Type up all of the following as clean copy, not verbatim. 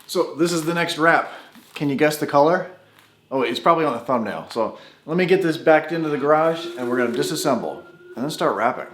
So this is the next wrap. Can you guess the color? Oh, it's probably on the thumbnail. So let me get this backed into the garage and we're gonna disassemble and then start wrapping.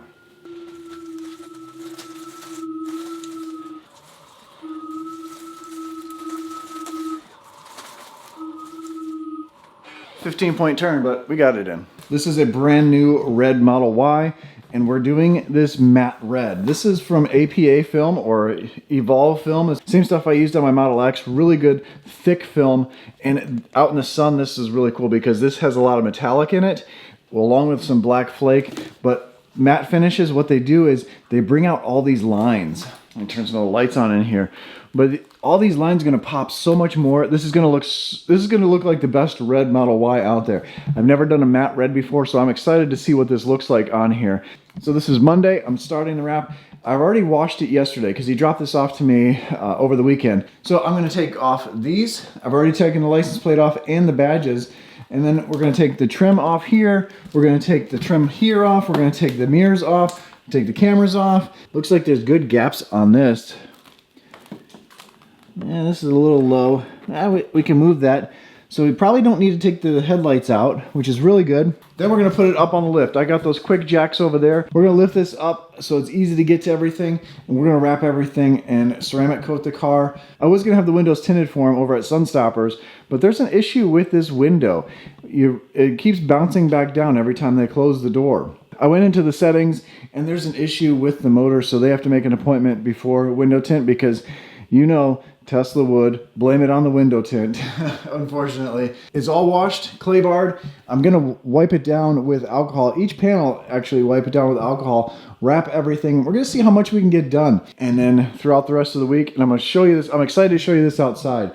15-point turn, but we got it in. This is a brand new red Model Y, and we're doing this matte red. This is from APA film or EVOLV film. Same stuff I used on my Model X. Really good, thick film. And out in the sun, this is really cool because this has a lot of metallic in it, along with some black flake. But matte finishes, what they do is they bring out all these lines. Let me turn some of the lights on in here. But all these lines are going to pop so much more. This is going to look like the best red Model Y out there. I've never done a matte red before, so I'm excited to see what this looks like on here. So this is Monday. I'm starting the wrap. I've already washed it yesterday because he dropped this off to me over the weekend. So I'm going to take off these. I've already taken the license plate off and the badges. And then we're going to take the trim off here. We're going to take the trim here off. We're going to take the mirrors off. Take the cameras off. Looks like there's good gaps on this. Yeah, this is a little low. We can move that. So we probably don't need to take the headlights out, which is really good. Then we're going to put it up on the lift. I got those quick jacks over there. We're going to lift this up so it's easy to get to everything. And we're going to wrap everything and ceramic coat the car. I was going to have the windows tinted for him over at Sunstoppers, but there's an issue with this window. It keeps bouncing back down every time they close the door. I went into the settings and there's an issue with the motor, so they have to make an appointment before window tint because, you know, Tesla would blame it on the window tint. Unfortunately, it's all washed, clay barred. I'm gonna wipe it down with alcohol. Each panel, actually, wipe it down with alcohol. Wrap everything. We're gonna see how much we can get done, and then throughout the rest of the week. And I'm gonna show you this. I'm excited to show you this outside.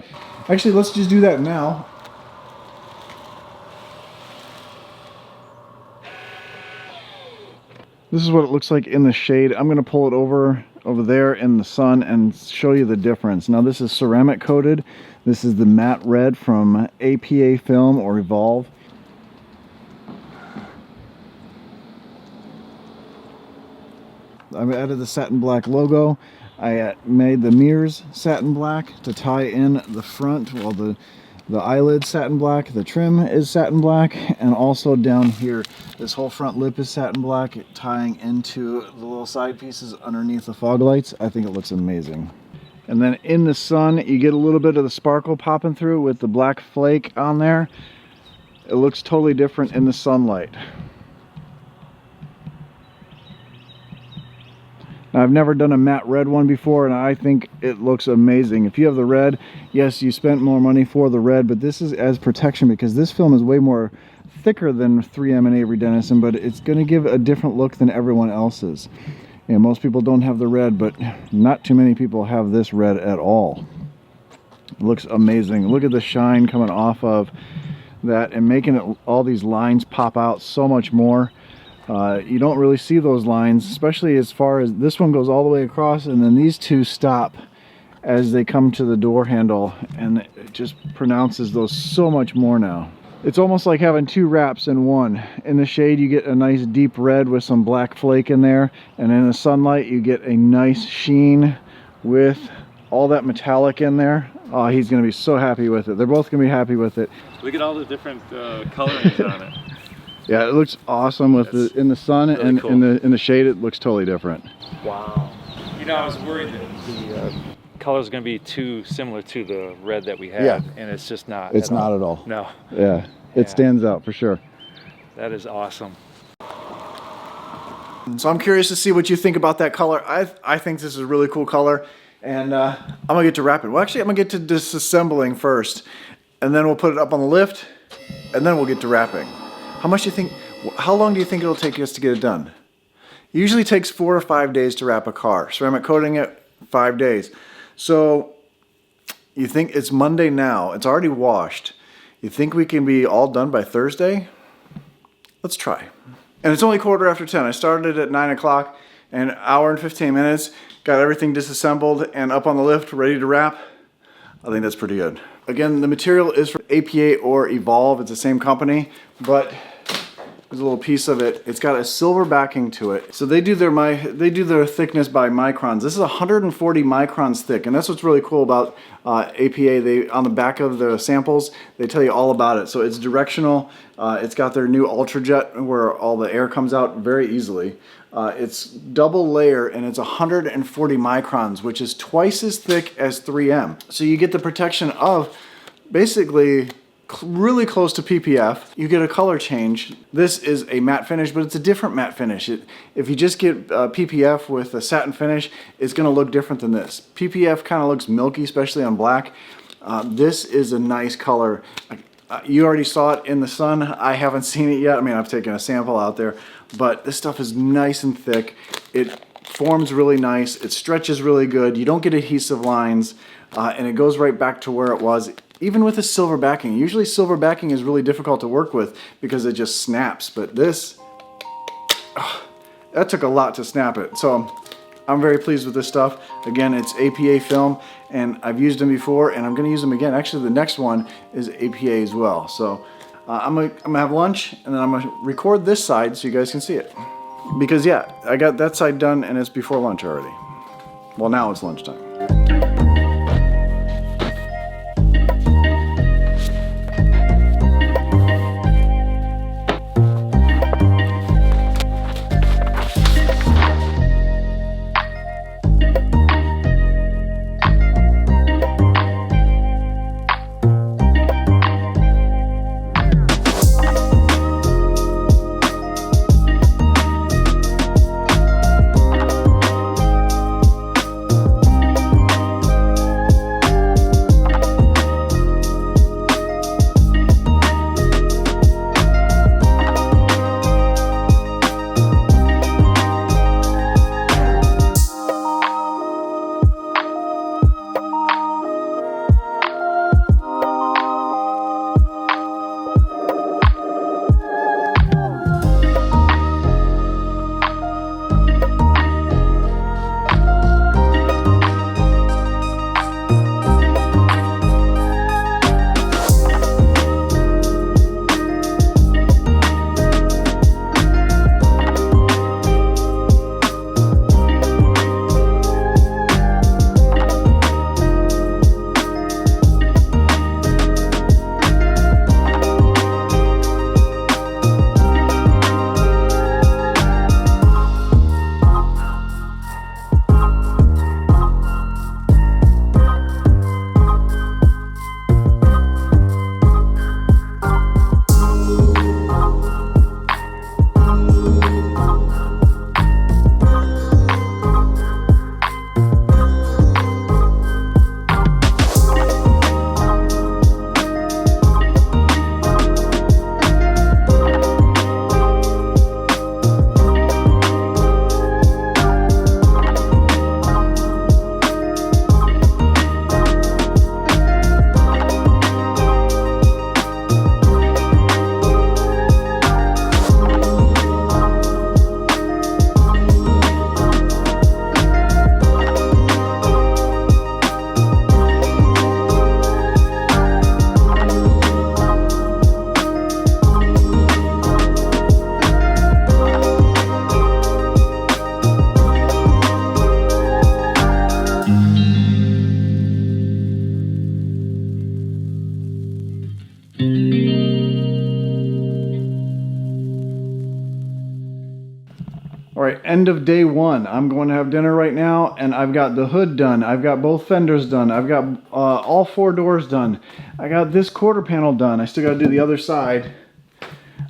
Actually, let's just do that now. This is what it looks like in the shade. I'm gonna pull it over there in the sun and show you the difference. Now this is ceramic coated. This is the matte red from APA film or EVOLV. I've added the satin black logo. I made the mirrors satin black to tie in the front, while the eyelid satin black, the trim is satin black, and also down here this whole front lip is satin black, tying into the little side pieces underneath the fog lights. I think it looks amazing. And then in the sun you get a little bit of the sparkle popping through with the black flake on there. It looks totally different in the sunlight. Now, I've never done a matte red one before, and I think it looks amazing. If you have the red, yes, you spent more money for the red, but this is as protection because this film is way more thicker than 3M and Avery Dennison, but it's going to give a different look than everyone else's. And most people don't have the red, but not too many people have this red at all. It looks amazing. Look at the shine coming off of that and making it, all these lines pop out so much more. You don't really see those lines, especially as far as this one goes all the way across, and then these two stop as they come to the door handle, and it just pronounces those so much more now. It's almost like having two wraps in one. In the shade you get a nice deep red with some black flake in there, and in the sunlight you get a nice sheen with all that metallic in there. Oh, he's going to be so happy with it. They're both going to be happy with it. Look at all the different colorings on it. Yeah, it looks awesome with in the sun, really, and cool. in the shade it looks totally different. Wow. You know, I was worried that the color is going to be too similar to the red that we had, yeah, and it's just not. It's not at all. No. Yeah, it stands out for sure. That is awesome. So I'm curious to see what you think about that color. I think this is a really cool color, and I'm gonna get to wrapping. Well, actually, I'm gonna get to disassembling first, and then we'll put it up on the lift, and then we'll get to wrapping. How long do you think it'll take us to get it done? It usually takes 4 or 5 days to wrap a car. Ceramic coating it, 5 days. So you think it's Monday now, it's already washed. You think we can be all done by Thursday? Let's try. And it's only 10:15. I started at 9 o'clock, an hour and 15 minutes, got everything disassembled and up on the lift, ready to wrap. I think that's pretty good. Again, the material is from APA or EVOLV. It's the same company, but There's a little piece of it. It's got a silver backing to it. So they do their thickness by microns. This is 140 microns thick, and that's what's really cool about APA. On the back of the samples, they tell you all about it. So it's directional. It's got their new UltraJet where all the air comes out very easily. It's double layer, and it's 140 microns, which is twice as thick as 3M. So you get the protection of basically really close to PPF. You get a color change. This is a matte finish, but it's a different matte finish. If you just get PPF with a satin finish, it's going to look different than this. PPF kind of looks milky, especially on black. This is a nice color. You already saw it in the sun. I haven't seen it yet. I mean, I've taken a sample out there, but this stuff is nice and thick. It forms really nice. It stretches really good. You don't get adhesive lines, and it goes right back to where it was. Even with a silver backing. Usually silver backing is really difficult to work with because it just snaps, but this, that took a lot to snap it. So I'm very pleased with this stuff. Again, it's APA film, and I've used them before, and I'm gonna use them again. Actually, the next one is APA as well. So I'm gonna have lunch, and then I'm gonna record this side so you guys can see it. Because yeah, I got that side done, and it's before lunch already. Well, now it's lunchtime. All right, end of day one. I'm going to have dinner right now, and I've got the hood done. I've got both fenders done. I've got all 4 doors done. I got this quarter panel done. I still got to do the other side.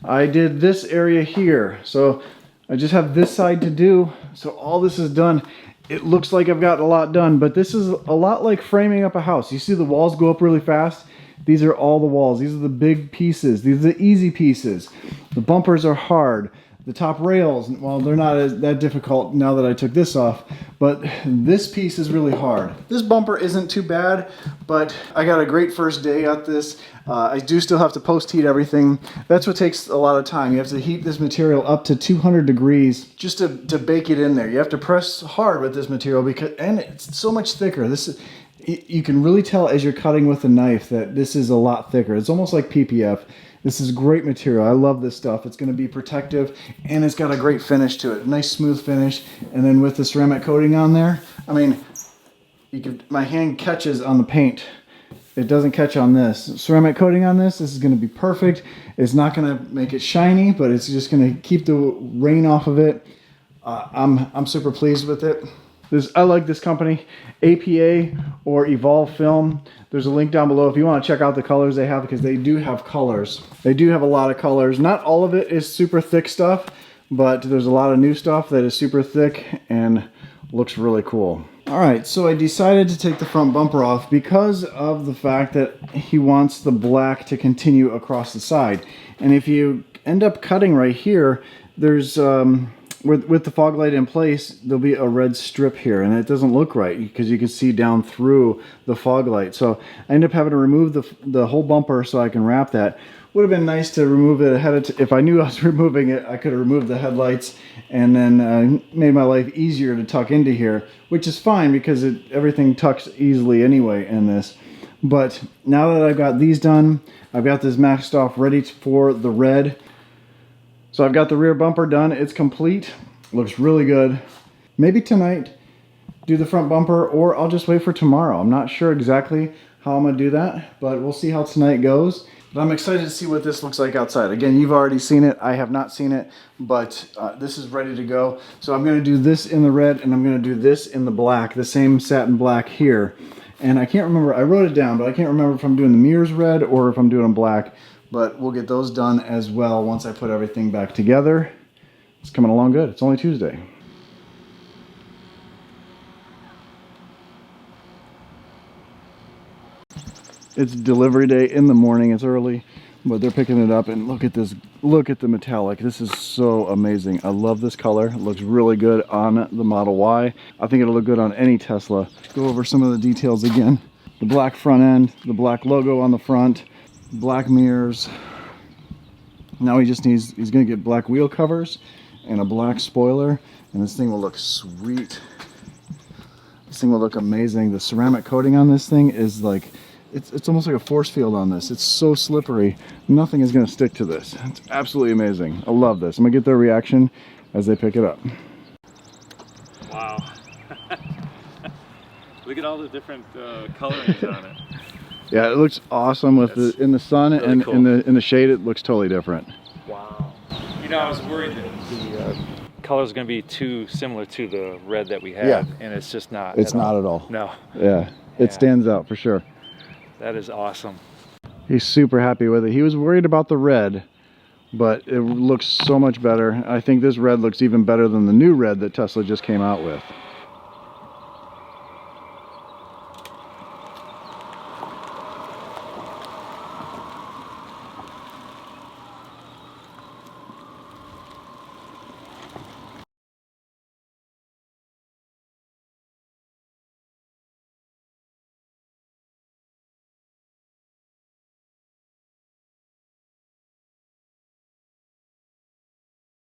I did this area here, so I just have this side to do. So all this is done. It looks like I've got a lot done, but this is a lot like framing up a house. You see the walls go up really fast? These are all the walls. These are the big pieces. These are the easy pieces. The bumpers are hard. The top rails, well, they're not that difficult now that I took this off, but this piece is really hard. This bumper isn't too bad, but I got a great first day at this. I do still have to post-heat everything. That's what takes a lot of time. You have to heat this material up to 200 degrees just to bake it in there. You have to press hard with this material and it's so much thicker. You can really tell as you're cutting with a knife that this is a lot thicker. It's almost like PPF. This is great material. I love this stuff. It's going to be protective, and it's got a great finish to it. Nice smooth finish. And then with the ceramic coating on there, I mean, my hand catches on the paint. It doesn't catch on this. Ceramic coating on this is going to be perfect. It's not going to make it shiny, but it's just going to keep the rain off of it. I'm super pleased with it. I like this company, APA or EVOLV Film. There's a link down below if you want to check out the colors they have, because they do have colors. They do have a lot of colors. Not all of it is super thick stuff, but there's a lot of new stuff that is super thick and looks really cool. All right, so I decided to take the front bumper off because of the fact that he wants the black to continue across the side. And if you end up cutting right here, there's with the fog light in place, there'll be a red strip here, and it doesn't look right because you can see down through the fog light. So I end up having to remove the whole bumper so I can wrap that. Would have been nice to remove it ahead of if I knew I was removing it, I could have removed the headlights and then made my life easier to tuck into here, which is fine because everything tucks easily anyway in this. But now that I've got these done, I've got this maxed off ready for the red. So I've got the rear bumper done. It's complete. Looks really good. Maybe tonight do the front bumper, or I'll just wait for tomorrow. I'm not sure exactly how I'm gonna do that, but we'll see how tonight goes. But I'm excited to see what this looks like outside. Again, you've already seen it. I have not seen it, but this is ready to go. So I'm gonna do this in the red, and I'm gonna do this in the black, the same satin black here. And I can't remember, I wrote it down, but I can't remember if I'm doing the mirrors red or if I'm doing them black. But we'll get those done as well once I put everything back together. It's coming along good. It's only Tuesday. It's delivery day in the morning. It's early, but they're picking it up, and look at this. Look at the metallic. This is so amazing. I love this color. It looks really good on the Model Y. I think it'll look good on any Tesla. Let's go over some of the details again. The black front end, the black logo on the front, black mirrors. Now he's gonna get black wheel covers and a black spoiler, and this thing will look sweet. This thing will look amazing. The ceramic coating on this thing is like, it's almost like a force field on this. It's so slippery. Nothing is gonna stick to this. It's absolutely amazing. I love this. I'm gonna get their reaction as they pick it up. Wow. Look at all the different colorings on it. Yeah, it looks awesome with in the sun, really, and cool. in the shade it looks totally different. Wow. You know, I was worried that the color is going to be too similar to the red that we had, and it's just not. It's not at all. No. Yeah, it stands out for sure. That is awesome. He's super happy with it. He was worried about the red, but it looks so much better. I think this red looks even better than the new red that Tesla just came out with.